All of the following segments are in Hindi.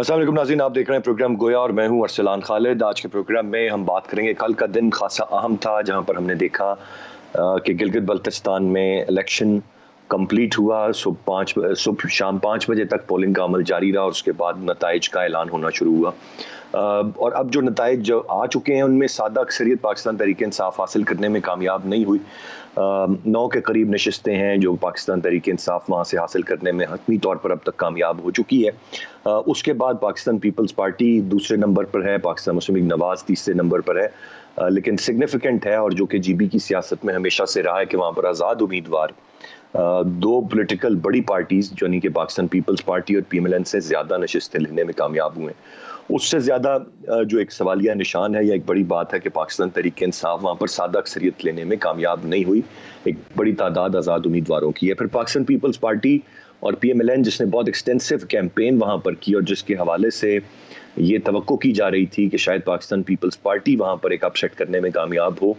अस्सलाम वालेकुम नाज़रीन, आप देख रहे हैं प्रोग्राम गोया और मैं हूं अरसलान खालिद। आज के प्रोग्राम में हम बात करेंगे, कल का दिन खासा अहम था जहां पर हमने देखा कि गिलगित बल्तिस्तान में इलेक्शन कंप्लीट हुआ। सुबह शाम 5 बजे तक पोलिंग का अमल जारी रहा और उसके बाद नताइज का ऐलान होना शुरू हुआ। और अब जो नताइज जो आ चुके हैं उनमें सादा अक्सरियत पाकिस्तान तहरीक इंसाफ हासिल करने में कामयाब नहीं हुई। 9 के करीब नशिस्तें हैं जो पाकिस्तान तहरीक इंसाफ वहाँ से हासिल करने में हतमी तौर पर अब तक कामयाब हो चुकी है। उसके बाद पाकिस्तान पीपल्स पार्टी दूसरे नंबर पर है, पाकिस्तान मुस्लिम लीग नवाज तीसरे नंबर पर है। लेकिन सिग्निफिकेंट है और जो कि जीबी की सियासत में हमेशा से रहा है कि वहाँ पर आज़ाद उम्मीदवार दो पॉलिटिकल बड़ी पार्टीज यानी कि पाकिस्तान पीपल्स पार्टी और पीएमएलएन से ज़्यादा नशिस्तें लेने में कामयाब हुए। उससे ज़्यादा जो एक सवालिया निशान है या एक बड़ी बात है कि पाकिस्तान तहरीक इंसाफ वहाँ पर सादा अक्सरियत लेने में कामयाब नहीं हुई। एक बड़ी तादाद आज़ाद उम्मीदवारों की है। फिर पाकिस्तान पीपल्स पार्टी और पीएमएलएन जिसने बहुत एक्सटेंसिव कैंपेन वहाँ पर की और जिसके हवाले से ये तवक्को की जा रही थी कि शायद पाकिस्तान पीपल्स पार्टी वहाँ पर एक अपसेट करने में कामयाब हो,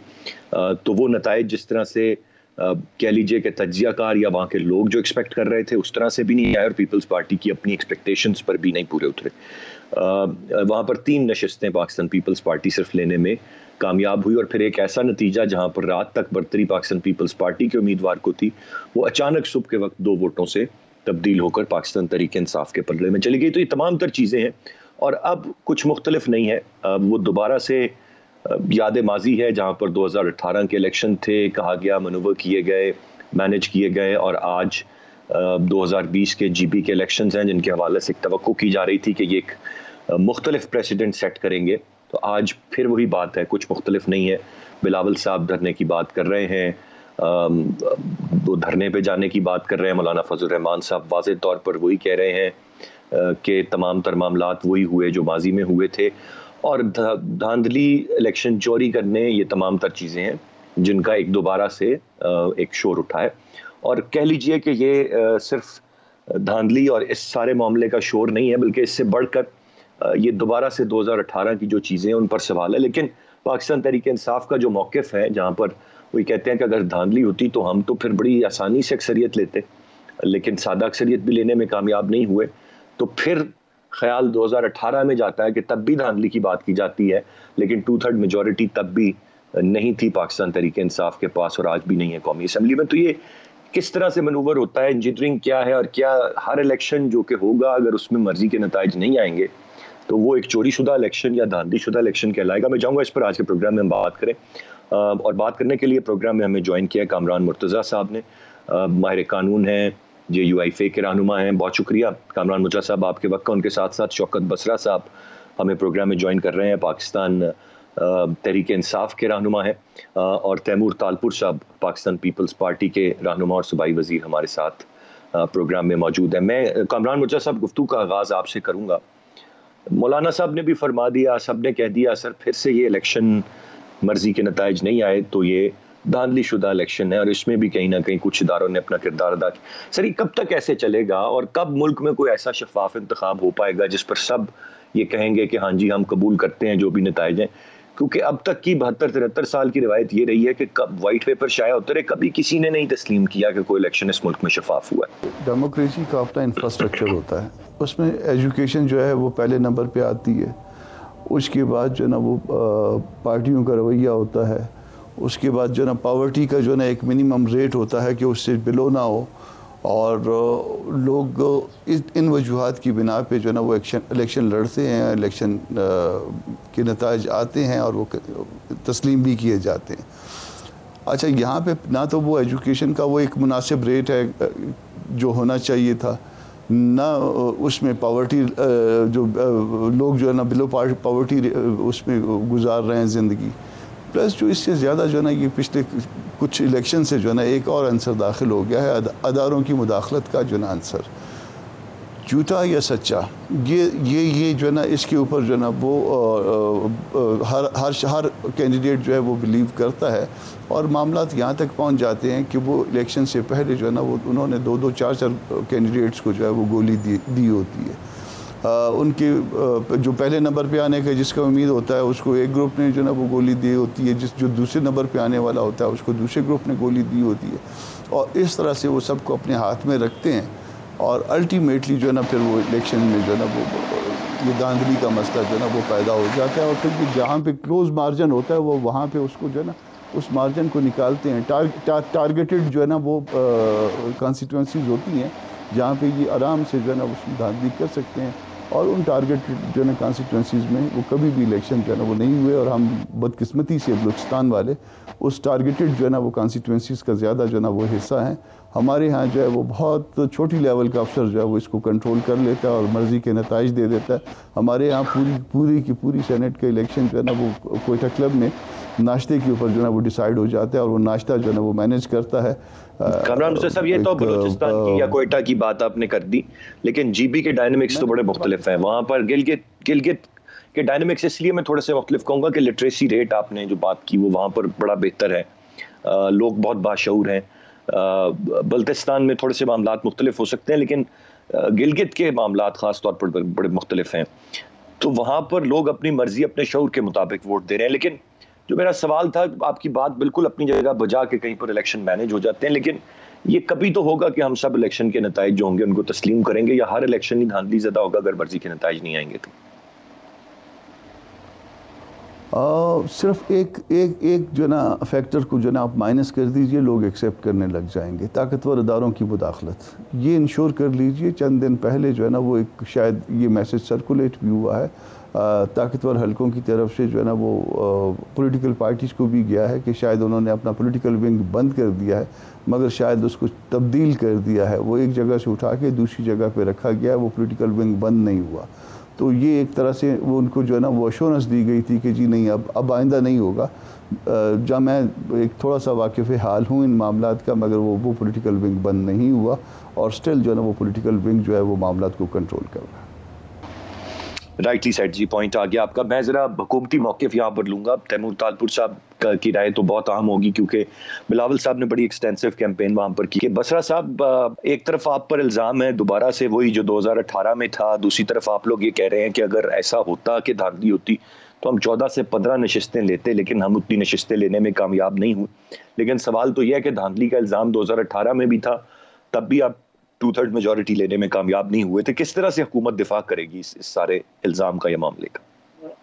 तो वो नताइज जिस तरह से कह लीजिए कि तज्जियाकार या वहाँ के लोग जो एक्सपेक्ट कर रहे थे उस तरह से भी नहीं आए और पीपल्स पार्टी की अपनी एक्सपेक्टेशंस पर भी नहीं पूरे उतरे। वहाँ पर 3 नशिस्तें पाकिस्तान पीपल्स पार्टी सिर्फ लेने में कामयाब हुई और फिर एक ऐसा नतीजा जहाँ पर रात तक बरतरी पाकिस्तान पीपल्स पार्टी के उम्मीदवार को थी, वो अचानक सुबह के वक्त 2 वोटों से तब्दील होकर पाकिस्तान तहरीक इंसाफ के पल्ले में चली गई। तो ये तमाम तर चीज़ें हैं और अब कुछ मुख्तलिफ नहीं है। वो दोबारा से याद माजी है जहाँ पर 2018 के इलेक्शन थे, कहा गया, मनूवर किए गए, मैनेज किए गए और आज 2020 के जीबी के इलेक्शंस हैं जिनके हवाले से एक तवक्को की जा रही थी कि ये एक मुख्तलिफ प्रेसिडेंट सेट करेंगे। तो आज फिर वही बात है, कुछ मुख्तलिफ नहीं है। बिलावल साहब धरने की बात कर रहे हैं, वो धरने पे जाने की बात कर रहे हैं। मौलाना फजल रहमान साहब वाज़ेह तौर पर वही कह रहे हैं कि तमाम तर मामलात वही हुए जो माजी में हुए थे और धांधली इलेक्शन चोरी करने, ये तमाम तर चीज़ें हैं जिनका एक दोबारा से एक शोर उठा है। और कह लीजिए कि ये सिर्फ धांधली और इस सारे मामले का शोर नहीं है, बल्कि इससे बढ़कर ये दोबारा से 2018 की जो चीज़ें हैं उन पर सवाल है। लेकिन पाकिस्तान तहरीक इंसाफ का जो मौक़िफ़ है, जहाँ पर वही कहते हैं कि अगर धांधली होती तो हम तो फिर बड़ी आसानी से अक्सरियत लेते, लेकिन सादा अक्सरियत भी लेने में कामयाब नहीं हुए, तो फिर ख्याल 2018 में जाता है कि तब भी धांधली की बात की जाती है, लेकिन 2/3 मेजॉरिटी तब भी नहीं थी पाकिस्तान तहरीक इंसाफ के पास और आज भी नहीं है कौमी असम्बली में। तो ये किस तरह से मनूवर होता है, इंजीनियरिंग क्या है और क्या हर इलेक्शन जो कि होगा अगर उसमें मर्जी के नताइज नहीं आएंगे तो वो एक चोरी शुदा इलेक्शन या धांधली शुदा इलेक्शन कहलाएगा। मैं चाहूँगा इस पर आज के प्रोग्राम में हम बात करें और बात करने के लिए प्रोग्राम में हमें ज्वाइन किया कामरान मुर्तज़ा साहब ने। माहिर कानून हैं, JUIFA के रहनुमा हैं। बहुत शुक्रिया कामरान मुर्तज़ा साहब आपके वक्त का। उनके साथ साथ शौकत बसरा साहब हमें प्रोग्राम में ज्वाइन कर रहे हैं, पाकिस्तान तहरीक इंसाफ के रहनुमा हैं और तैमूर तालपुर साहब पाकिस्तान पीपल्स पार्टी के रहनुमा और सूबाई वज़ीर हमारे साथ प्रोग्राम में मौजूद है। मैं कामरान मुर्तज़ा साहब गुफ्तगू का आगाज़ आपसे करूँगा। मौलाना साहब ने भी फरमा दिया, सब ने कह दिया, सर फिर से ये इलेक्शन मर्जी के नताइज नहीं आए तो ये धांधली शुदा इलेक्शन है और इसमें भी कहीं ना कहीं कुछ इदारों ने अपना किरदार अदा किया। सर ये कब तक ऐसे चलेगा और कब मुल्क में कोई ऐसा शफाफ इंतखाब हो पाएगा जिस पर सब ये कहेंगे कि हाँ जी हम कबूल करते हैं जो भी नताइज हैं? क्योंकि अब तक की 72-73 साल की रिवायत ये रही है कि कब वाइट पेपर शाया होते रहे, कभी किसी ने नहीं तस्लीम किया कि कोई इलेक्शन इस मुल्क में शफाफ हुआ है। डेमोक्रेसी का अपना इंफ्रास्ट्रक्चर होता है, उसमें एजुकेशन जो है वो पहले नंबर पे आती है, उसके बाद जो है ना वो पार्टियों का रवैया होता है, उसके बाद जो है ना पावर्टी का जो है ना एक मिनिमम रेट होता है कि उससे बिलो ना हो और लोग इन वजूहात की बिना पे जो है ना वो इलेक्शन लड़ते हैं, इलेक्शन के नताइज आते हैं और वो तस्लीम भी किए जाते हैं। अच्छा, यहाँ पे ना तो वो एजुकेशन का वो एक मुनासिब रेट है जो होना चाहिए था, ना उसमें पावर्टी जो लोग जो है ना बिलो पावर्टी उसमें गुजार रहे हैं ज़िंदगी। प्लस जो इससे ज़्यादा जो है ना ये पिछले कुछ इलेक्शन से जो है ना एक और आंसर दाखिल हो गया है, अदारों की मुदाखलत का जो है ना आंसर, झूठा या सच्चा, ये जो है ना इसके ऊपर जो है ना वो हर कैंडिडेट जो है वो बिलीव करता है और मामलात यहाँ तक पहुँच जाते हैं कि वो इलेक्शन से पहले जो है ना वो उन्होंने 2-2, 4-4 कैंडिडेट्स को जो है वो गोली दी होती है। उनके जो पहले नंबर पे आने का जिसका उम्मीद होता है उसको एक ग्रुप ने जो ना वो गोली दी होती है, जो दूसरे नंबर पे आने वाला होता है उसको दूसरे ग्रुप ने गोली दी होती है और इस तरह से वो सबको अपने हाथ में रखते हैं और अल्टीमेटली जो है ना फिर वो इलेक्शन में जो है ना वो ये धांधली का मसला जो है ना वो पैदा हो जाता है। और फिर भी जहाँ पे क्लोज मार्जिन होता है वो वहाँ पे उसको जो है ना उस मार्जिन को निकालते हैं। टारगेटेड जो है ना वो कॉन्स्टिट्यूंसीज होती हैं जहाँ पे ये आराम से जो है ना उसमें धांधली कर सकते हैं। और उन टारगेटेड जो है ना कॉन्स्टिट्यूंसीज में वो कभी भी इलेक्शन जो है ना वो नहीं हुए। और हम बदकिस्मती से बलूचिस्तान वाले उस टारगेटेड जो है ना वो कॉन्स्टिट्यूंसीज का ज़्यादा जो है ना वो हिस्सा हैं। हमारे यहाँ जो है वो बहुत छोटी लेवल का अफसर जो है वो इसको कंट्रोल कर लेता है और मर्ज़ी के नताइज दे देता है। हमारे यहाँ पूरी की पूरी सेनेट का इलेक्शन जो है ना वो कोयटा क्लब में नाश्ते के ऊपर जो है ना वो डिसाइड हो जाता है और वो नाश्ता जो है ना वो मैनेज करता है। कामरान हुसैन साहब, ये तो बलूचिस्तान की या कोयटा की बात आपने कर दी, लेकिन जीबी के डायनेमिक्स तो बड़े मुख्तलिफ हैं। वहाँ पर गिलगित के डायनेमिक्स इसलिए मैं थोड़े से मुख्तलिफ कहूँगा कि लिटरेसी रेट आपने जो बात की वो वहाँ पर बड़ा बेहतर है, लोग बहुत बाशऊर हैं। बल्तिस्तान में थोड़े से मामलात मुख्तलिफ हो सकते हैं, लेकिन गिलगित के मामलात ख़ास तौर पर बड़े मुख्तलिफ हैं। तो वहाँ पर लोग अपनी मर्जी अपने शऊर के मुताबिक वोट दे रहे हैं। लेकिन जो मेरा सवाल था, आपकी बात बिल्कुल अपनी जगह बजा के कहीं पर इलेक्शन मैनेज हो जाते हैं, लेकिन ये कभी तो होगा कि हम सब इलेक्शन के नताइज जो होंगे उनको तस्लीम करेंगे, या हर इलेक्शन ही धांधली ज़्यादा होगा अगर मर्जी के नताइज नहीं आएंगे तो? सिर्फ एक जो ना फैक्टर को जो ना आप माइनस कर दीजिए, लोग एक्सेप्ट करने लग जाएंगे। ताकतवर अदारों की मुदाखलत, ये इंश्योर कर लीजिए। चंद दिन पहले जो है ना वो एक शायद ये मैसेज सर्कुलेट भी हुआ है ताकतवर हलकों की तरफ से जो है ना वो पॉलिटिकल पार्टीज़ को भी गया है कि शायद उन्होंने अपना पॉलिटिकल विंग बंद कर दिया है, मगर शायद उसको तब्दील कर दिया है। वो एक जगह से उठा के दूसरी जगह पे रखा गया है, वो पॉलिटिकल विंग बंद नहीं हुआ। तो ये एक तरह से वो उनको जो है ना वो एश्योरेंस दी गई थी कि जी नहीं, अब आइंदा नहीं होगा। जब मैं एक थोड़ा सा वाकिफ़ हाल हूँ इन मामलात का, मगर वो पॉलिटिकल विंग बंद नहीं हुआ और स्टिल जो है ना वो पॉलिटिकल विंग जो है वो मामलात को कंट्रोल कर रहा है। राइटली सेट जी, पॉइंट आ गया आपका। मैं ज़रा हुकूमती मौक़िफ़ यहाँ पर लूँगा। तैमूर तालपुर साहब की राय तो बहुत अहम होगी, क्योंकि बिलावल साहब ने बड़ी एक्सटेंसिव कैंपेन वहाँ पर की। बसरा साहब, एक तरफ आप पर इल्ज़ाम है दोबारा से वही जो 2018 में था, दूसरी तरफ आप लोग ये कह रहे हैं कि अगर ऐसा होता कि धांधली होती तो हम 14 से 15 नशिस्तें लेते, लेकिन हम उतनी नशिस्तें लेने में कामयाब नहीं हुए। लेकिन सवाल तो यह है कि धांधली का इल्ज़ाम 2018 में भी था, तब भी आप 2/3 मेजॉरिटी लेने में कामयाब नहीं हुए थे। किस तरह से हुकूमत दिफा करेगी इस सारे इल्जाम का या मामले का?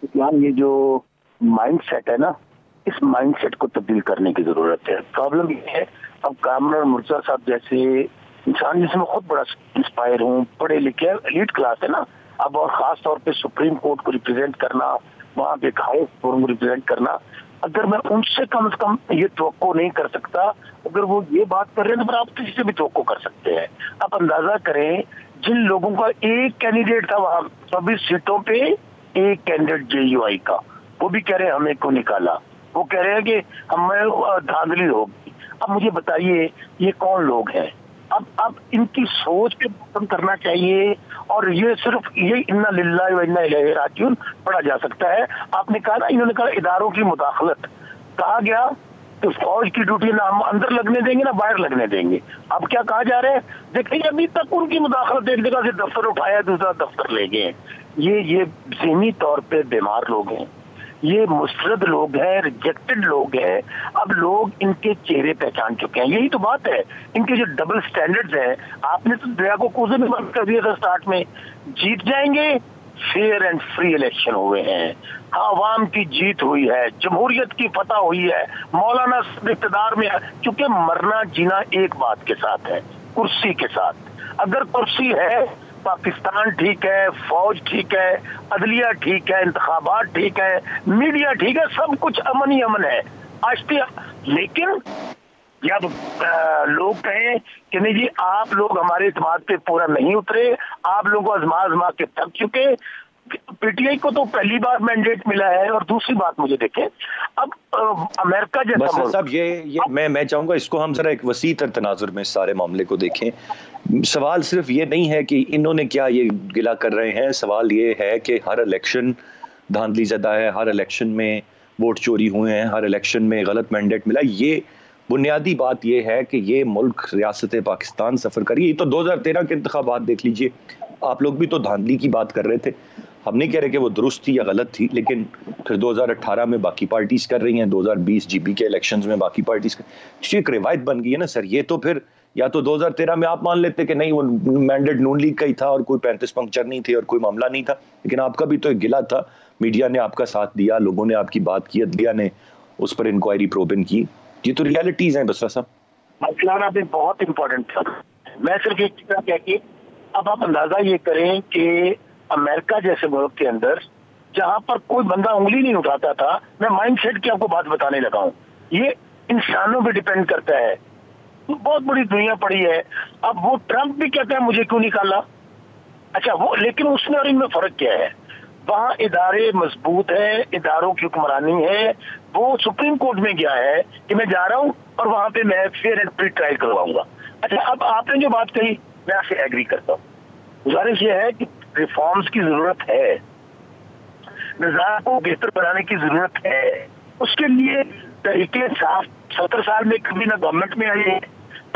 इस्लाम, ये जो माइंड सेट है ना, इस माइंड सेट को तब्दील करने की जरूरत है। प्रॉब्लम ये है, अब कामरान मुर्तजा साहब जैसे इंसान जिसमें खुद बड़ा इंस्पायर हूँ, पढ़े लिखे एलीट क्लास है ना, अब और खास तौर पे सुप्रीम कोर्ट को रिप्रेजेंट करना, वहाँ पे हाउस फोरम को रिप्रेजेंट करना, अगर मैं उनसे कम से कम ये तवक्को नहीं कर सकता, अगर वो ये बात कर रहे हैं तो आप किसी से भी तवक्को कर सकते हैं। आप अंदाजा करें, जिन लोगों का एक कैंडिडेट था वहां 24 सीटों पे, एक कैंडिडेट JUI का, वो भी कह रहे हैं हमें को निकाला, वो कह रहे हैं कि हमें धांधली होगी। अब मुझे बताइए ये कौन लोग हैं? अब इनकी सोच पे खत्म करना चाहिए। और ये सिर्फ ये इन्ना लिल्लाहि व इन्ना इलैहि राजिऊन पढ़ा जा सकता है। आपने कहा ना, इन्होंने कहा इदारों की मुदाखलत, कहा गया तो फौज की ड्यूटी ना हम अंदर लगने देंगे ना बाहर लगने देंगे। अब क्या कहा जा रहा है? देखिए, अभी तक उनकी मुदाखलत एक जगह से दफ्तर उठाया दूसरा दफ्तर ले गए। ये ज़हनी तौर पे बीमार लोग हैं, ये मुस्तरद लोग हैं, रिजेक्टेड लोग हैं। अब लोग इनके चेहरे पहचान चुके हैं। यही तो बात है, इनके जो डबल स्टैंडर्ड्स हैं। आपने तो दरिया को कूजे में बंद कर दिया था स्टार्ट में। जीत जाएंगे, फेयर एंड फ्री इलेक्शन हुए हैं, आवाम की जीत हुई है, जमहूरियत की फतह हुई है, मौलाना इक़्तिदार में। चूंकि मरना जीना एक बात के साथ है, कुर्सी के साथ। अगर कुर्सी है, पाकिस्तान ठीक है, फौज ठीक है, अदलिया ठीक है, इंतखाबात ठीक है, मीडिया ठीक है, सब कुछ अमन ही अमन है आश्ती। लेकिन या तो लोग कहें कि नहीं जी, आप लोग हमारे इत्मीनान पे पूरा नहीं उतरे, आप लोगों को आजमा के थक चुके। PTI को तो पहली बार मैंडेट मिला है। और दूसरी बात मुझे देखें, अब अमेरिका जैसा साहब, ये मैं चाहूंगा इसको हम जरा एक वसी तर तनाजुर में सारे मामले को देखें। सवाल सिर्फ ये नहीं है कि इन्होंने क्या ये गिला कर रहे हैं, सवाल ये है कि हर इलेक्शन धांधली ज़्यादा है, हर इलेक्शन में वोट चोरी हुए हैं, हर इलेक्शन में गलत मैंडेट मिला। ये बुनियादी बात यह है कि ये मुल्क रियासत पाकिस्तान सफ़र करी। ये तो 2013 के इंतखाबात देख लीजिए, आप लोग भी तो धांधली की बात कर रहे थे। हम नहीं कह रहे कि वो दुरुस्त थी या गलत थी, लेकिन फिर 2018 में बाकी पार्टीज कर रही हैं, 2020 GB के इलेक्शंस में बाकी पार्टीज कर, एक रिवायत बन गई है ना सर। ये तो फिर या तो 2013 में आप मान लेते कि नहीं वो मैंडेट नून लीग का ही था और कोई 35 पंक्चर नहीं थे और कोई मामला नहीं था, लेकिन आपका भी तो एक गिला था, मीडिया ने आपका साथ दिया, लोगों ने आपकी बात की, अदलिया ने उस पर इंक्वायरी प्रोबन की। ये तो रियलिटीज हैं बसरा साहब। मसला भी बहुत इंपॉर्टेंट था। मैं सिर्फ एक चीज कह के, अब आप अंदाजा ये करें कि अमेरिका जैसे मुल्क के अंदर जहां पर कोई बंदा उंगली नहीं उठाता था, मैं माइंडसेट की आपको बात बताने लगा हूं, ये इंसानों पे डिपेंड करता है। बहुत बड़ी दुनिया पड़ी है। अब वो ट्रंप भी कहता है मुझे क्यों निकाला, अच्छा वो, लेकिन उसमें और इनमें फर्क क्या है? वहां इदारे मजबूत है, इदारों की हुक्मरानी है। वो सुप्रीम कोर्ट में गया है कि मैं जा रहा हूं और वहां पे मैं फेयर एंड फ्री ट्रायल करवाऊंगा। अच्छा, अब आपने जो बात कही मैं आपसे एग्री करता हूँ। गुजारिश ये है कि रिफॉर्म्स की जरूरत है, निजाम को बेहतर बनाने की जरूरत है। उसके लिए तरीके इंसाफ 70 साल में कभी ना गवर्नमेंट में आई है,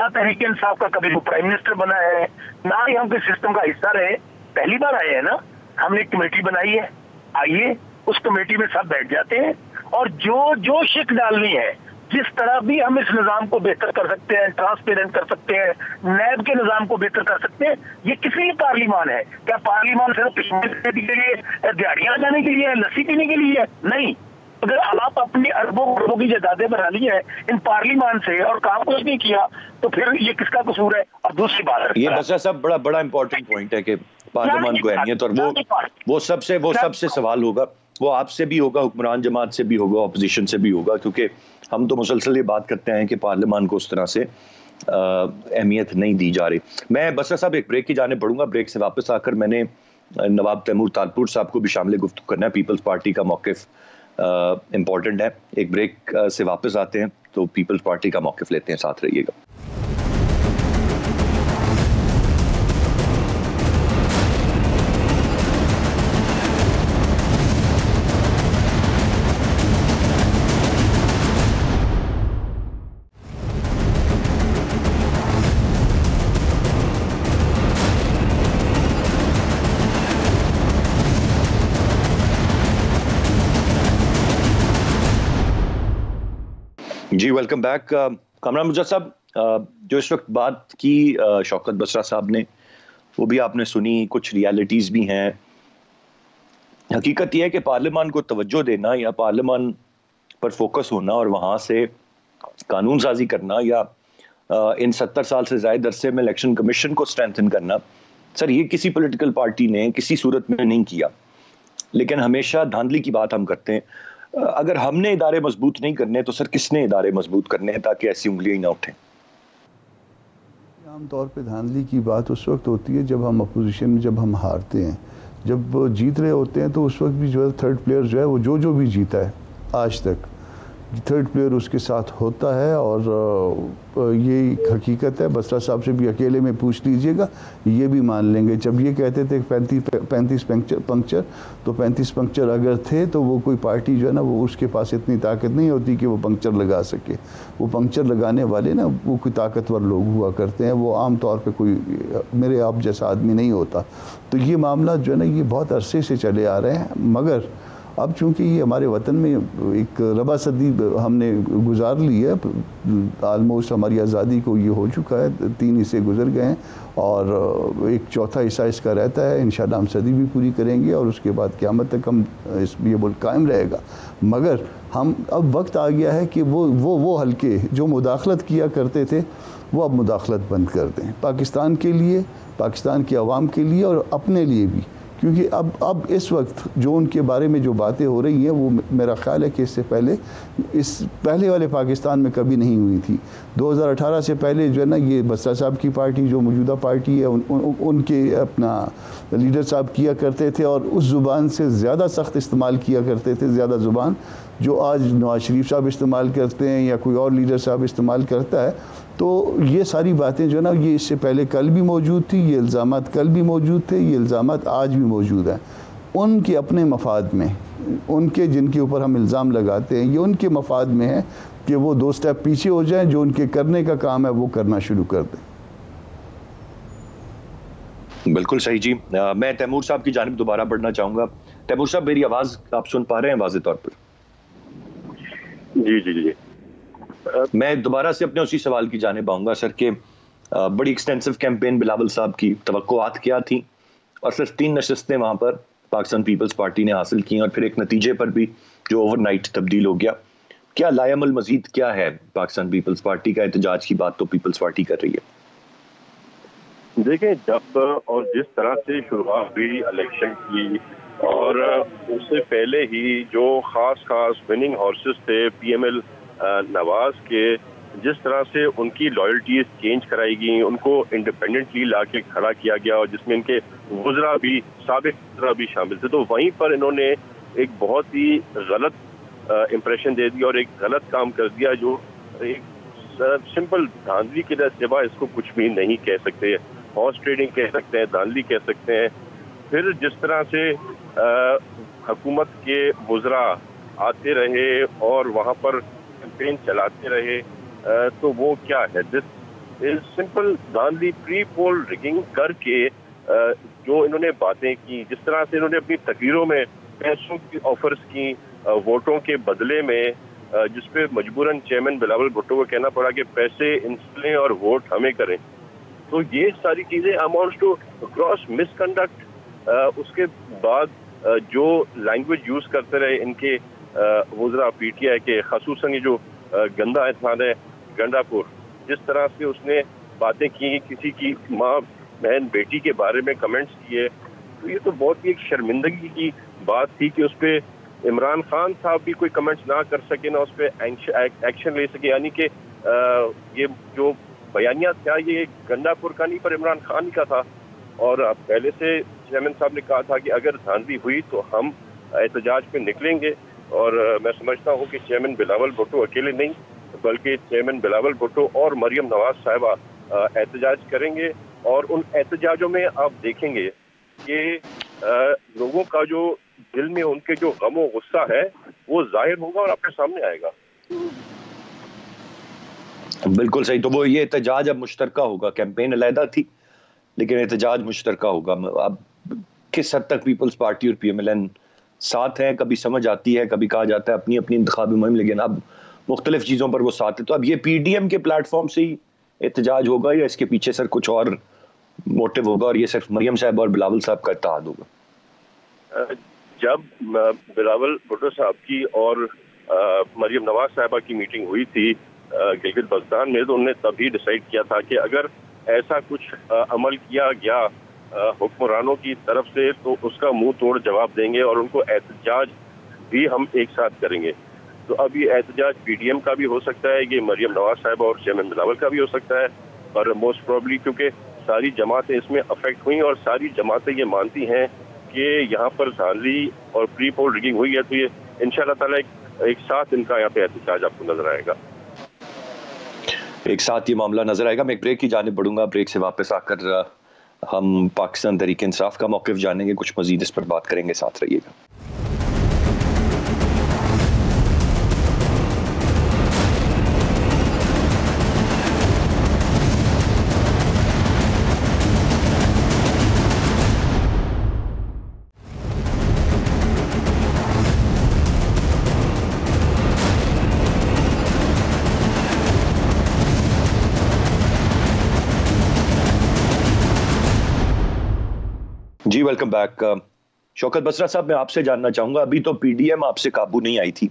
ना तरीके इंसाफ का कभी प्राइम मिनिस्टर बना है, ना ही हम किस सिस्टम का हिस्सा रहे। पहली बार आए हैं ना, हमने एक कमेटी बनाई है, आइए उस कमेटी में सब बैठ जाते हैं और जो शिक डालनी है, जिस तरह भी हम इस निजाम को बेहतर कर सकते हैं, ट्रांसपेरेंट कर सकते हैं, नैब के निजाम को बेहतर कर सकते हैं। ये किस लिए पार्लिमान है? क्या पार्लिमान सिर्फ के लिए, दिहाड़ियां जाने के लिए, लस्सी पीने के लिए? नहीं। अगर आप अपनी अरबों करोड़ों की जायदादें बना ली है इन पार्लिमान से और काम कुछ नहीं किया, तो फिर ये किसका कसूर है? और दूसरी बात, ये बसा साहब बड़ा इंपॉर्टेंट पॉइंट है कि पार्लियामान को अहमियत, और वो सबसे सवाल होगा, वो आपसे भी होगा, हुक्मरान जमात से भी होगा, अपोजिशन से भी होगा, क्योंकि हम तो मुसलसल ये बात करते हैं कि पार्लियामान को उस तरह से अहमियत नहीं दी जा रही। मैं बसरा साहब एक ब्रेक की जाने पड़ूंगा। ब्रेक से वापस आकर मैंने नवाब तैमूर तालपुर साहब को भी शामिल गुफ्तगू करना है। पीपल्स पार्टी का मौक़िफ़ इम्पोर्टेंट है। एक ब्रेक से वापस आते हैं तो पीपल्स पार्टी का मौक़िफ़ लेते हैं, साथ रहिएगा। जी वेलकम बैक। कामरान मुजस्सब साहब, जो इस वक्त बात की शौकत बसरा साहब ने, वो भी आपने सुनी, कुछ रियलिटीज़ भी हैं। हकीकत यह है कि पार्लियामान को तवज्जो देना या पार्लियामान पर फोकस होना और वहाँ से कानून साजी करना या इन 70 साल से ज़्यादा अरसे में इलेक्शन कमीशन को स्ट्रेंथन करना, सर ये किसी पॉलिटिकल पार्टी ने किसी सूरत में नहीं किया। लेकिन हमेशा धांधली की बात हम करते हैं। अगर हमने इदारे मजबूत नहीं करने तो सर किसने इदारे मजबूत करने हैं ताकि ऐसी उंगलियां ना उठें? आमतौर पे धांधली की बात उस वक्त होती है जब हम अपोजिशन में, जब हम हारते हैं। जब जीत रहे होते हैं तो उस वक्त भी जो है थर्ड प्लेयर जो है वो जो भी जीता है आज तक, थर्ड प्लेयर उसके साथ होता है। और ये हकीकत है, बसरा साहब से भी अकेले में पूछ लीजिएगा, ये भी मान लेंगे। जब ये कहते थे 35 पंक्चर, तो 35 पंक्चर अगर थे तो वो कोई पार्टी जो है ना, वो उसके पास इतनी ताकत नहीं होती कि वो पंक्चर लगा सके। वो पंक्चर लगाने वाले ना वो कोई ताकतवर लोग हुआ करते हैं, वो आम तौर पे कोई मेरे आप जैसा आदमी नहीं होता। तो ये मामला जो है ना, ये बहुत अरसे से चले आ रहे हैं। मगर अब चूँकि ये हमारे वतन में एक रबा सदी हमने गुजार ली है, आलमोस्ट हमारी आज़ादी को ये हो चुका है, 3 हिस्से गुजर गए हैं और एक चौथा हिस्सा इसका रहता है। इंशाअल्लाह हम सदी भी पूरी करेंगे और उसके बाद क़यामत तक हम ये मुल्क कायम रहेगा। मगर हम अब वक्त आ गया है कि वो हल्के जो मुदाखलत किया करते थे वो अब मुदाखलत बंद कर दें, पाकिस्तान के लिए, पाकिस्तान की आवाम के लिए और अपने लिए भी। क्योंकि अब इस वक्त जो उनके बारे में जो बातें हो रही हैं वो मेरा ख्याल है कि इससे पहले इस पहले वाले पाकिस्तान में कभी नहीं हुई थी। 2018 से पहले जो है ना, ये बसरा साहब की पार्टी जो मौजूदा पार्टी है उनके अपना लीडर साहब किया करते थे और उस ज़ुबान से ज़्यादा सख्त इस्तेमाल किया करते थे, ज़्यादा ज़ुबान जो आज नवाज शरीफ साहब इस्तेमाल करते हैं या कोई और लीडर साहब इस्तेमाल करता है। तो ये सारी बातें जो है ना, ये इससे पहले कल भी मौजूद थी, ये इल्ज़ामात कल भी मौजूद थे, ये इल्ज़ामात आज भी मौजूद हैं। उनके अपने मफाद में, उनके जिनके ऊपर हम इल्ज़ाम लगाते हैं, ये उनके मफाद में है कि वो 2 स्टेप पीछे हो जाएं, जो उनके करने का काम है वो करना शुरू कर दें। बिल्कुल सही जी। मैं तैमूर साहब की जानिब दोबारा बढ़ना चाहूँगा। तैमूर साहब, मेरी आवाज़ आप सुन पा रहे हैं वाज़े तौर पर? जी जी जी। मैं दोबारा से अपने उसी सवाल की जानिब आऊँगा सर, कि बड़ी एक्सटेंसिव कैंपेन बिलावल साहब की तवक्कुआत क्या थी, और सिर्फ 3 नशस्तें वहाँ पर पाकिस्तान पीपल्स पार्टी ने हासिल की और फिर एक नतीजे पर भी जो ओवरनाइट तब्दील हो गया। क्या लायामल मजीद क्या है पाकिस्तान पीपल्स पार्टी का? एहतजाज की बात तो पीपल्स पार्टी कर रही है। देखिए, जब और जिस तरह से शुरुआत हुई इलेक्शन की, और उससे पहले ही जो खास विनिंग हॉर्सेस थे पीएमएल नवाज के, जिस तरह से उनकी लॉयल्टीज चेंज कराई गई, उनको इंडिपेंडेंटली लाके खड़ा किया गया, और जिसमें इनके वुज़रा भी, साबिक वुज़रा भी शामिल थे, तो वहीं पर इन्होंने एक बहुत ही गलत इंप्रेशन दे दिया और एक गलत काम कर दिया, जो एक सिंपल धांधली के सिवा इसको कुछ भी नहीं कह सकते। हॉर्स ट्रेडिंग कह सकते हैं, धांधली कह सकते हैं। फिर जिस तरह से हुकूमत के वुज़रा आते रहे और वहाँ पर कैंपेन चलाते रहे, तो वो क्या है, दिस इज सिंपल धांधली, प्री पोल रिगिंग करके जो इन्होंने बातें की, जिस तरह से इन्होंने अपनी तकरीरों में पैसों की ऑफर्स की वोटों के बदले में, जिसपे मजबूरन चेयरमैन बिलावल भुट्टो को कहना पड़ा कि पैसे इनसे लें और वोट हमें करें। तो ये सारी चीजें अमाउंट्स टू ग्रॉस मिसकंडक्ट। उसके बाद जो लैंग्वेज यूज करते रहे इनके वुज़रा पीटीआई के, खसूसन ये जो गंदा इंसान है गंडापुर, जिस तरह से उसने बातें की, किसी की माँ बहन बेटी के बारे में कमेंट्स किए, तो ये तो बहुत ही एक शर्मिंदगी की बात थी कि उस पर इमरान खान साहब भी कोई कमेंट्स ना कर सके, ना उस पर एक्शन ले सके। यानी कि ये जो बयानिया था ये गंडापुर का नहीं, पर इमरान खान का था। और पहले से चेयरमैन साहब ने कहा था कि अगर धांधली हुई तो हम एहतजाज पे निकलेंगे, और मैं समझता हूँ कि चेयरमैन बिलावल भुट्टो अकेले नहीं, बल्कि चेयरमैन बिलावल भुट्टो और मरियम नवाज साहिबा एहतजाज करेंगे, और उन एहतजाजों में आप देखेंगे कि लोगों का जो दिल में उनके जो गम और गुस्सा है वो जाहिर होगा और आपके सामने आएगा। बिल्कुल सही। तो वो ये एहतजाज अब मुश्तरका होगा, कैंपेन अलहदा थी लेकिन एहतजाज मुश्तरका होगा। अब किस हद तक पीपल्स पार्टी और पीएमएलएन साथ हैं, कभी समझ आती है, कभी कहा जाता है अपनी अपनी इंतखाबी मुहिम, लेकिन अब मुख्तलिफ चीज़ों पर वो साथ है। तो अब ये पीडीएम के प्लेटफॉर्म से ही एहतजाज होगा या इसके पीछे सर कुछ और मोटिव होगा और ये सिर्फ मरियम साहब और बिलावल साहब का इत्तेहाद होगा? जब बिलावल भुट्टो साहब की और मरियम नवाज साहिबा की मीटिंग हुई थी गिलगित बल्तिस्तान में, तो उन्होंने तभी डिसाइड किया था कि अगर ऐसा कुछ अमल किया गया हुक्मरानों की तरफ से तो उसका मुंह तोड़ जवाब देंगे और उनको एहतजाज भी हम एक साथ करेंगे। तो अब ये एहतजाज पीडीएम का भी हो सकता है, ये मरियम नवाज साहिबा और चेयरमैन बिलावल का भी हो सकता है, पर मोस्ट प्रोबेबली क्योंकि सारी जमातें इसमें अफेक्ट हुई और सारी जमातें ये मानती हैं कि यहाँ पर धांधली और प्री पोल रिगिंग हुई है, तो ये इंशाअल्लाह ताला एक साथ इनका यहाँ पे एहतजाज आपको नजर आएगा, एक साथ ये मामला नजर आएगा। मैं एक ब्रेक की जानिब बढ़ूंगा, ब्रेक से वापस आकर हम पाकिस्तान तहरीक इंसाफ का मौक़िफ़ जानेंगे, कुछ मजीद इस पर बात करेंगे, साथ रहिएगा। जी वेलकम बैक। शौकत बसरा साहब, मैं आपसे जानना चाहूंगा, अभी तो पीडीएम आपसे काबू नहीं आई थी,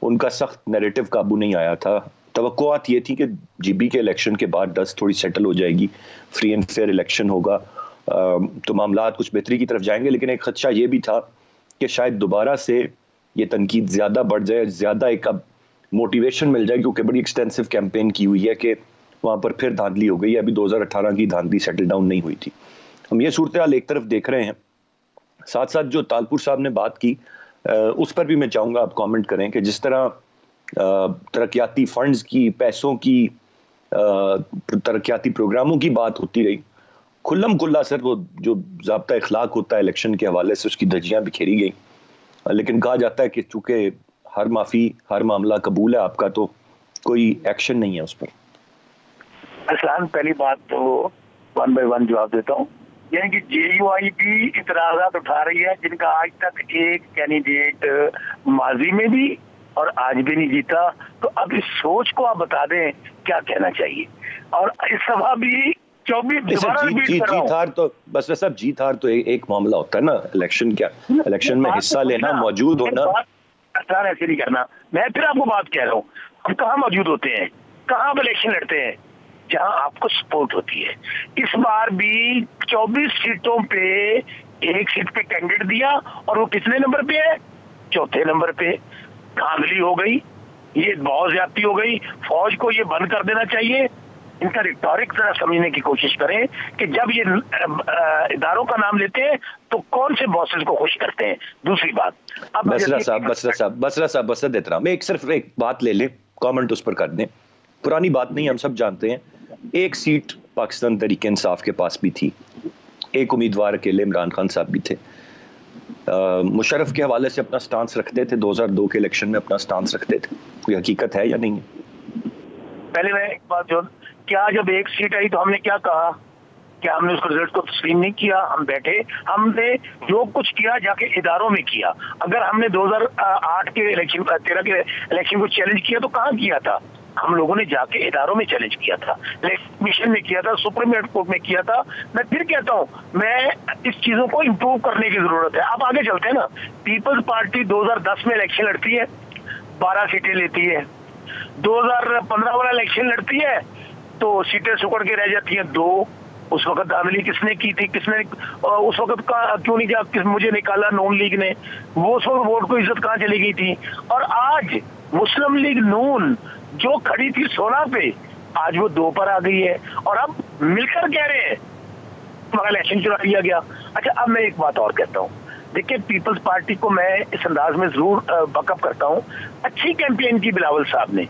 उनका सख्त नैरेटिव काबू नहीं आया था, तवक्कुआत ये थी कि जीबी के इलेक्शन के बाद डस्ट थोड़ी सेटल हो जाएगी, फ्री एंड फेयर इलेक्शन होगा, तो मामलात कुछ बेहतरी की तरफ जाएंगे, लेकिन एक खदशा ये भी था कि शायद दोबारा से ये तनकीद ज़्यादा बढ़ जाए, ज़्यादा एक अब मोटिवेशन मिल जाए, क्योंकि बड़ी एक्सटेंसिव कैंपेन की हुई है कि वहाँ पर फिर धांधली हो गई है, अभी 2018 की धांधली सेटल डाउन नहीं हुई थी। हम ये सूरत हाल एक तरफ देख रहे हैं, साथ साथ जो तालपुर साहब ने बात की उस पर भी मैं चाहूँगा आप कमेंट करें कि जिस तरह तरक्याती फंड्स की, पैसों की, तरक्याती प्रोग्रामों की बात होती रही, खुल्लम खुल्ला सर वो जो ज़ाब्ता इखलाक होता है इलेक्शन के हवाले से उसकी धज्जियाँ बिखेरी गई, लेकिन कहा जाता है कि चूँकि हर माफ़ी हर मामला कबूल है आपका, तो कोई एक्शन नहीं है उस पर। असलान, पहली बात तो 1 बाय 1 जवाब देता हूँ। यानी कि जेयूआई भी इतराज़ात उठा रही है जिनका आज तक एक कैंडिडेट माजी में भी और आज भी नहीं जीता। तो अब इस सोच को आप बता दें क्या कहना चाहिए। और इस सभा भी 24 जीत हार तो बस साहब, जीत हार तो एक मामला होता है ना, इलेक्शन क्या, इलेक्शन में हिस्सा लेना, मौजूद होना, ऐसे नहीं करना। मैं फिर आपको बात कह रहा हूँ, हम कहाँ मौजूद होते हैं, कहाँ आप इलेक्शन लड़ते हैं, जहां आपको सपोर्ट होती है। इस बार भी 24 सीटों पे एक सीट पे कैंडिडेट दिया और वो कितने नंबर पे है, चौथे नंबर पे। धांधली हो गई, ये बहुत ज्यादती हो गई। फौज को ये बंद कर देना चाहिए। इनका रिटोरिक जरा समझने की कोशिश करें कि जब ये इदारों का नाम लेते हैं तो कौन से बॉसेस को खुश करते हैं। दूसरी बात, अब बसरा साहब देता रहा, मैं सिर्फ एक बात ले ले, कमेंट उस पर कर दें। पुरानी बात नहीं, हम सब जानते हैं, एक सीट पाकिस्तान तहरीक इंसाफ के पास भी थी, एक उम्मीदवार अकेले इमरान खान साहब भी थे। मुशर्रफ के हवाले से अपना स्टांस रखते थे, 2002 के इलेक्शन में अपना स्टांस रखते थे। कोई हकीकत है या नहीं है? पहले मैं एक बात, जो क्या जब एक सीट आई तो हमने क्या कहा, क्या हमने उस रिजल्ट को तस्लीम नहीं किया? हम बैठे, हमने जो कुछ किया जाके इदारों में किया। अगर हमने 2008 के इलेक्शन, 13 के इलेक्शन को चैलेंज किया तो कहाँ किया था? हम लोगों ने जाके इदारों में चैलेंज किया था, मिशन में किया था, सुप्रीम कोर्ट में किया था। मैं फिर कहता हूँ, मैं इस चीजों को इम्प्रूव करने की जरूरत है। आप आगे चलते हैं ना, पीपल्स पार्टी 2010 में इलेक्शन लड़ती है, 12 सीटें लेती है। 2015 वाला इलेक्शन लड़ती है तो सीटें सुकड़ के रह जाती हैं 2। उस वक्त धांधली किसने की थी, किसने उस वक्त क्यों नहीं जा, मुझे निकाला नून लीग ने, वो उस वक्त वोट को इज्जत कहाँ चली गई थी। और आज मुस्लिम लीग नून जो खड़ी थी 16 पे, आज वो 2 पर आ गई है। और अब मिलकर कह रहे हैं मगर इलेक्शन चुरा लिया गया। अच्छा, अब मैं एक बात और कहता हूँ, देखिए पीपल्स पार्टी को मैं इस अंदाज में जरूर बकअप करता हूँ। अच्छी कैंपेन की बिलावल साहब ने,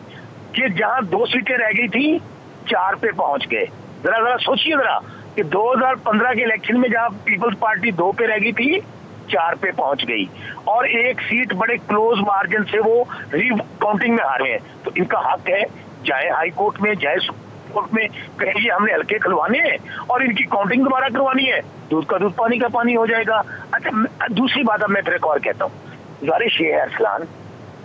कि जहां 2 सीटें रह गई थी 4 पे पहुंच गए। जरा सोचिए जरा कि 2015 के इलेक्शन में जहां पीपल्स पार्टी 2 पे रह गई थी 4 पे पहुंच गई, और एक सीट बड़े क्लोज मार्जिन से वो री काउंटिंग में हारे हैं। तो इनका हक है, जाए हाई कोर्ट में, जाए सुप्रीम कोर्ट में, कहिए हमने हल्के खुलवाने हैं और इनकी काउंटिंग दोबारा करवानी है, दूध का दूध पानी का पानी हो जाएगा। अच्छा, दूसरी बात अब मैं फिर एक और कहता हूँ, गुजारिश ये है अरसलान,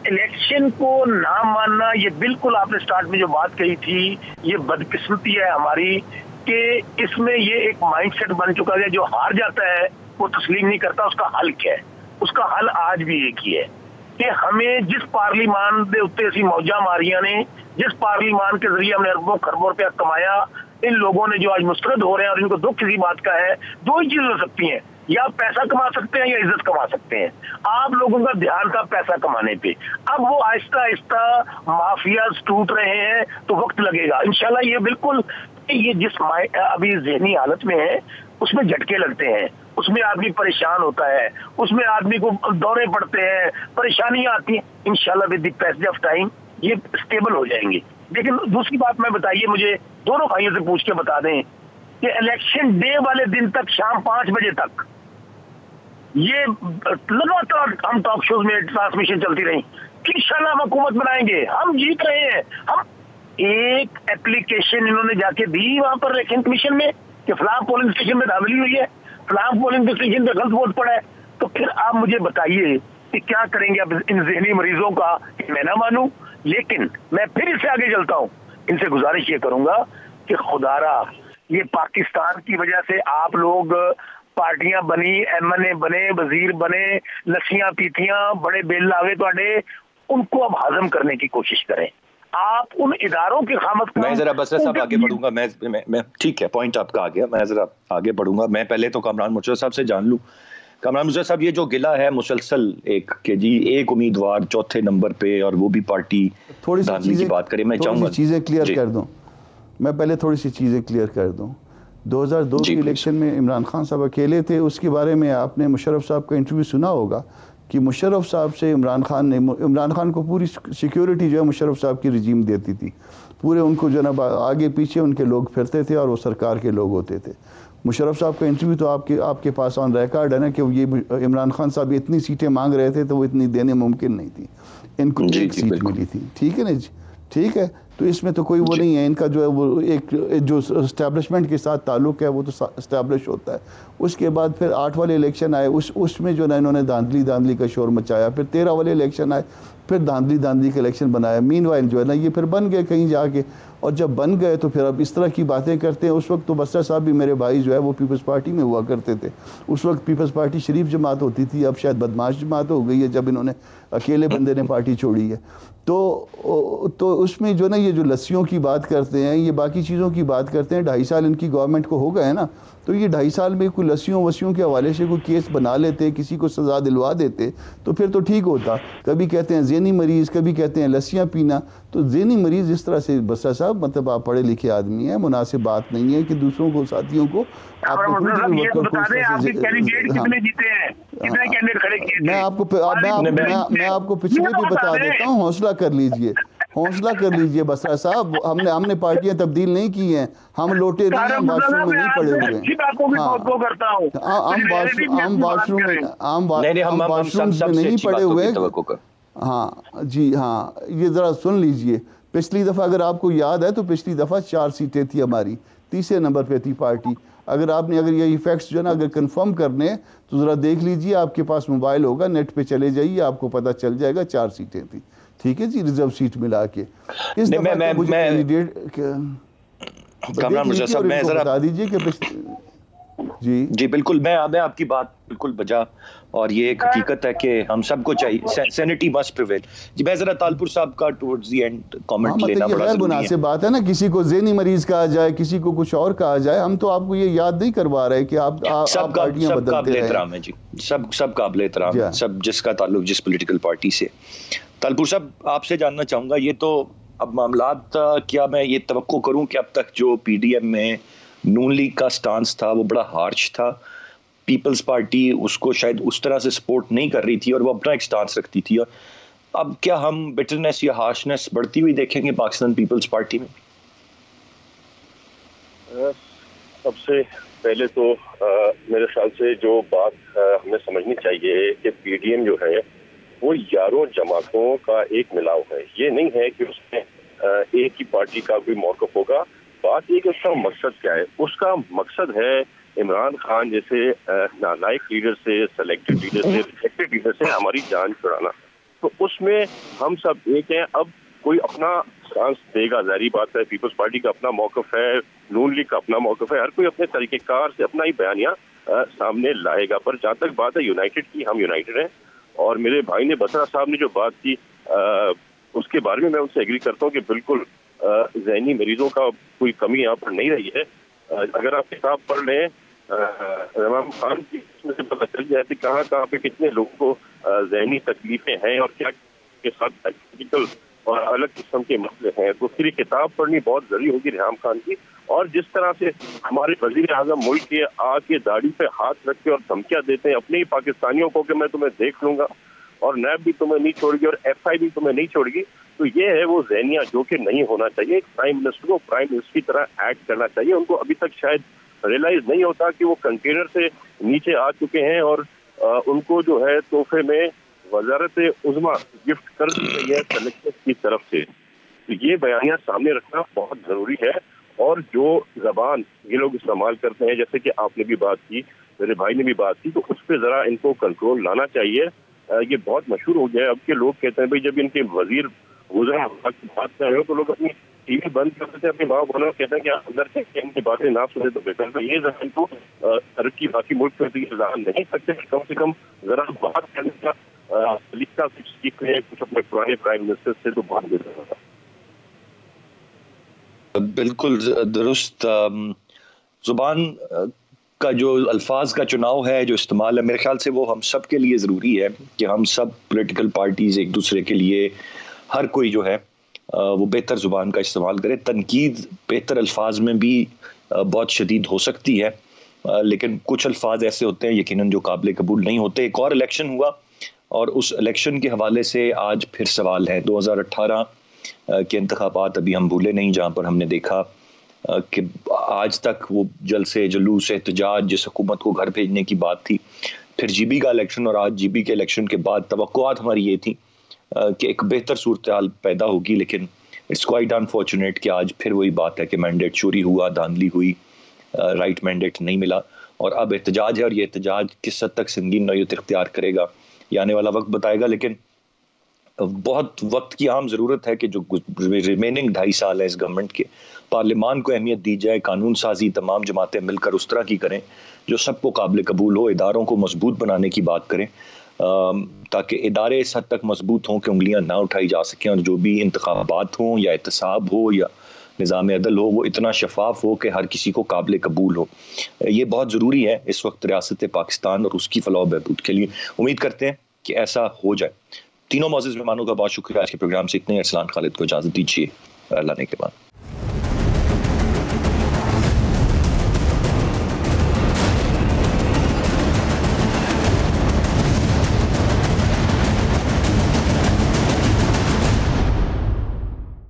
इलेक्शन को ना मानना, ये बिल्कुल आपने स्टार्ट में जो बात कही थी, ये बदकिस्मती है हमारी कि इसमें ये एक माइंडसेट बन चुका है, जो हार जाता है वो तस्लीम नहीं करता। उसका हल क्या है? उसका हल आज भी एक ही है कि हमें जिस पार्लिमान के उत्ते असी मौजा मारिया ने, जिस पार्लिमान के जरिए हमने अरबों खरबों रुपया कमाया, इन लोगों ने जो आज मुस्तरद हो रहे हैं और इनको दुख किसी बात का है, 2 ही चीज हो सकती हैं, या पैसा कमा सकते हैं या इज्जत कमा सकते हैं। आप लोगों का ध्यान था पैसा कमाने पे, अब वो आहिस्ता आहिस्ता माफिया टूट रहे हैं, तो वक्त लगेगा इंशाल्लाह। ये बिल्कुल, ये जिस अभी जहनी हालत में है उसमें झटके लगते हैं, उसमें आदमी परेशान होता है, उसमें आदमी को दौरे पड़ते हैं, परेशानियां आती हैं। इंशाल्लाह with the passage of time ये स्टेबल हो जाएंगे। लेकिन दूसरी बात मैं बताइए, मुझे दोनों भाइयों से पूछ के बता दें कि इलेक्शन डे वाले दिन तक शाम 5 बजे तक ये लगातार हम टॉक शोज में ट्रांसमिशन चलती रही कि इंशाल्लाह हम हुकूमत बनाएंगे, हम जीत रहे हैं। हम एक एप्लीकेशन इन्होंने जाके दी वहां पर इलेक्शन कमीशन में कि फलां पोलिंग स्टेशन में धांधली हुई है, फलां पोलिंग स्टेशन पे गलत वोट पड़ा है, तो फिर आप मुझे बताइए कि क्या करेंगे अब इन जहनी मरीजों का? मैं ना मानूं, लेकिन मैं फिर इससे आगे चलता हूं, इनसे गुजारिश ये करूंगा कि खुदारा ये पाकिस्तान की वजह से आप लोग पार्टियां बनी, एमएनए बने, वजीर बने, लस्सियां पीतियां, बड़े बिल लावे तुहाडे, उनको अब हजम करने की कोशिश करें। आप उन इदारों की खामत, मैं जरा बसरा साहब आगे बढ़ूंगा, मैं ठीक है, पॉइंट आपका आ गया, मैं जरा आगे बढ़ूंगा। मैं पहले तो कामरान मुर्तज़ा साहब से जान लूं। कामरान मुर्तज़ा साहब, ये जो गिला है मुसलसल एक के जी एक उम्मीदवार 4थे नंबर पे और वो भी पार्टी, थोड़ी सी चीजें बात करें, मैं चाहूंगा चीजें क्लियर कर दूं। मैं पहले थोड़ी सी चीजें क्लियर कर दूं। 2002 के इलेक्शन में इमरान खान साहब अकेले थे, उसके बारे में आपने मुशर्रफ साहब का इंटरव्यू सुना होगा कि मुशर्रफ साहब से इमरान खान को पूरी सिक्योरिटी जो है मुशर्रफ साहब की रिजीम देती थी, पूरे उनको जो है आगे पीछे उनके लोग फिरते थे और वो सरकार के लोग होते थे। मुशर्रफ साहब का इंटरव्यू तो आपके पास ऑन रिकॉर्ड है ना कि ये इमरान खान साहब इतनी सीटें मांग रहे थे तो वो इतनी देने मुमकिन नहीं थी, इनको एक सीट मिली थी, ठीक है ना जी, ठीक है। तो इसमें तो कोई वो नहीं है, इनका जो है वो एक जो इस्टेब्लिशमेंट के साथ ताल्लुक़ है वो तो इस्टेब्लिश होता है। उसके बाद फिर 8 वाले इलेक्शन आए, उसमें जो ना इन्होंने धांधली का शोर मचाया। फिर 13 वाले इलेक्शन आए, फिर धांधली का इलेक्शन बनाया। मीनवाइल जो है ना ये फिर बन गए कहीं जाके, और जब बन गए तो फिर अब इस तरह की बातें करते हैं। उस वक्त तो बसरा साहब भी मेरे भाई जो है वो पीपल्स पार्टी में हुआ करते थे। उस वक्त पीपल्स पार्टी शरीफ जमात होती थी, अब शायद बदमाश जमात हो गई है जब इन्होंने अकेले बंदे ने पार्टी छोड़ी है। तो उसमें जो ना ये जो लस्सियों की बात करते हैं, ये बाकी चीज़ों की बात करते हैं। 2.5 साल इनकी गवर्नमेंट को हो गए हैं ना, तो ये 2.5 साल में कोई लस्सियों वस्सियों के हवाले से कोई केस बना लेते, किसी को सज़ा दिलवा देते तो फिर तो ठीक होता। कभी कहते हैं ज़हनी मरीज़, कभी कहते हैं लस्सियाँ पीना। तो ज़हनी मरीज़ इस तरह से बसरा साहब, मतलब आप पढ़े लिखे आदमी हैं, मुनासिब बात नहीं है कि दूसरों को, साथियों को मैं आपको पिछले भी बता देता हूँ। हौसला कर लीजिए, हौसला कर लीजिए बसरा साहब। हमने पार्टियां तब्दील नहीं की हैं, हम लोटे नहीं हैं, वाशरूम में नहीं पड़े हुए हैं। हम वाशरूम में नहीं पड़े हुए। हाँ जी, हाँ, ये ज़रा सुन लीजिए। पिछली दफ़ा अगर आपको याद है तो पिछली दफ़ा 4 सीटें थी हमारी, तीसरे नंबर पे थी पार्टी। अगर ये इफेक्ट्स जो है ना अगर कंफर्म करने तो ज़रा देख लीजिए, आपके पास मोबाइल होगा, नेट पे चले जाइए, आपको पता चल जाएगा। 4 सीटें थी, ठीक है जी, रिजर्व सीट मिला के। इस दफ़ा मुझे कैंडिडेट बता दीजिए कि जी बिल्कुल, मैं आपकी बात बिल्कुल बजा, और ये एक हकीकत है कि हम सबको चाहिए सैनिटी मस्ट प्रिवेल। जी मैं जरा तालपुर साहब का टुवर्ड्स द एंड कमेंट लेना बड़ा जरूरी है। बात है ना, किसी को ज़हनी मरीज कहा जाए, किसी को कुछ और कहा जाए, हम तो आपको ये याद नहीं करवा रहे कि आप पार्टियां बदलते रहे। जी सब काबिल एहतराम है, सब जिसका ताल्लुक जिस पॉलिटिकल पार्टी से। तालपुर साहब आपसे जानना चाहूंगा, ये तो अब मामलात, क्या मैं ये तवक्को करूं कि अब तक जो पीडीएम में नून लीग का स्टांस था वो बड़ा हार्श था, पीपल्स पार्टी उसको शायद उस तरह से सपोर्ट नहीं कर रही थी और वो अपना एक स्टांस रखती थी, और अब क्या हम बिटरनेस या हार्शनेस बढ़ती हुई देखेंगे पाकिस्तान पीपल्स पार्टी में? सबसे पहले तो मेरे ख्याल से जो बात हमें समझनी चाहिए कि पीडीएम जो है वो यारों जमातों का एक मिलाव है। ये नहीं है कि उसमें एक ही पार्टी का कोई मौक़िफ़ होगा। बात ये कि उसका मकसद क्या है। उसका मकसद है इमरान खान जैसे नालायक लीडर से, सेलेक्टेड लीडर से, रिजेक्टेड लीडर से हमारी जान छुड़ाना। तो उसमें हम सब एक हैं। अब कोई अपना स्टांस देगा, जारी बात है, पीपल्स पार्टी का अपना मौक़िफ़ है, नून लीग का अपना मौक़िफ़ है, हर कोई अपने तरीक़ेकार से अपना ही बयानिया सामने लाएगा। पर जहाँ तक बात है यूनाइटेड की, हम यूनाइटेड हैं। और मेरे भाई ने, बसरा साहब ने जो बात की, उसके बारे में मैं उनसे एग्री करता हूँ कि बिल्कुल ज़हनी मरीजों का कोई कमी यहाँ पर नहीं रही है। अगर आप किताब पढ़ लें इमाम खान की, उसमें से पता चल जाए कि कहाँ कहाँ पे कितने लोगों को ज़हनी तकलीफें हैं और क्या के साथ टेक्निकल और अलग किस्म के मसले हैं। तो फिर किताब पढ़नी बहुत जरूरी होगी रिहाम खान की। और जिस तरह से हमारे वजीर आजम मुल्क के आके दाढ़ी पे हाथ रख के और धमकियां देते हैं अपने ही पाकिस्तानियों को कि मैं तुम्हें देख लूंगा और नैब भी तुम्हें नहीं छोड़ेगी और एफआई भी तुम्हें नहीं छोड़ेगी, तो ये है वो ज़हनिया जो कि नहीं होना चाहिए। एक प्राइम मिनिस्टर को प्राइम मिनिस्टर की तरह एक्ट करना चाहिए। उनको अभी तक शायद रियलाइज नहीं होता कि वो कंटेनर से नीचे आ चुके हैं और उनको जो है तोहफे में वजारत उज़्मा गिफ्ट कर दी गई है कलेक्टर की तरफ से। तो ये बयानिया सामने रखना बहुत जरूरी है। और जो जबान ये लोग इस्तेमाल करते हैं, जैसे कि आपने भी बात की, मेरे भाई ने भी बात की, तो उस पर जरा इनको कंट्रोल लाना चाहिए। ये बहुत मशहूर हो गया है। अब के लोग कहते हैं भाई जब इनके वजीर गुजरा की बात कर रहे हो तो लोग अपनी टीवी बंद कर देते हैं, अपने माँ बहनों कहते हैं कि अंदर से इनकी बातें ना सुने तो बेहतर। तो ये जरा इनको तरक्की बाकी मुल्क में नहीं सकते, कम से कम जरा बात करने का तरीका कुछ सीख रहे हैं कुछ अपने पुराने प्राइम मिनिस्टर से, तो बहुत बेहतर होगा। बिल्कुल दुरुस्त। जुबान का जो अल्फाज का चुनाव है, जो इस्तेमाल है, मेरे ख्याल से वो हम सब के लिए ज़रूरी है कि हम सब पॉलिटिकल पार्टीज़ एक दूसरे के लिए, हर कोई जो है वो बेहतर ज़ुबान का इस्तेमाल करे। तनकीद बेहतर अल्फाज में भी बहुत शदीद हो सकती है, लेकिन कुछ अल्फाज ऐसे होते हैं यकीनन जो काबिल कबूल नहीं होते। एक और इलेक्शन हुआ और उस इलेक्शन के हवाले से आज फिर सवाल है। 2018 के इंतखाबात अभी हम भूले नहीं, जहाँ पर हमने देखा कि आज तक वो जलसे जुलूस एहतजाज जिस हुकूमत को घर भेजने की बात थी, फिर जीबी का इलेक्शन और आज जीबी के इलेक्शन के बाद तवक्कुआत हमारी ये थी कि एक बेहतर सूरत हाल पैदा होगी, लेकिन इट्स क्वाइट अनफॉर्चुनेट कि आज फिर वही बात है कि मैंडेट चोरी हुआ, धांधली हुई, राइट मैंडेट नहीं मिला और अब एहतजाज है और ये एहतजाज किस हद तक संगीन नौयत इख्तियार करेगा ये आने वाला वक्त बताएगा। लेकिन बहुत वक्त की आम ज़रूरत है कि जो रिमेनिंग 2.5 साल है इस गवर्नमेंट के, पार्लियामान को अहमियत दी जाए, कानून साजी तमाम जमातें मिलकर उस तरह की करें जो सबको काबिल कबूल हो, इदारों को मजबूत बनाने की बात करें ताकि इदारे इस हद तक मजबूत हों कि उंगलियां ना उठाई जा सकें और जो भी इंतखाबात हों या एहतसाब हो या निज़ाम अदल हो वो इतना शफाफ हो कि हर किसी को काबिल कबूल हो। ये बहुत ज़रूरी है इस वक्त रियासत पाकिस्तान और उसकी फलाह बहबूद के लिए। उम्मीद करते हैं कि ऐसा हो जाए। तीनों मौजूद मेहमानों का बहुत शुक्रिया। आज के प्रोग्राम से इतने। अरसलान खालिद को इजाज़त दीजिए अल्लाह ने के बाद।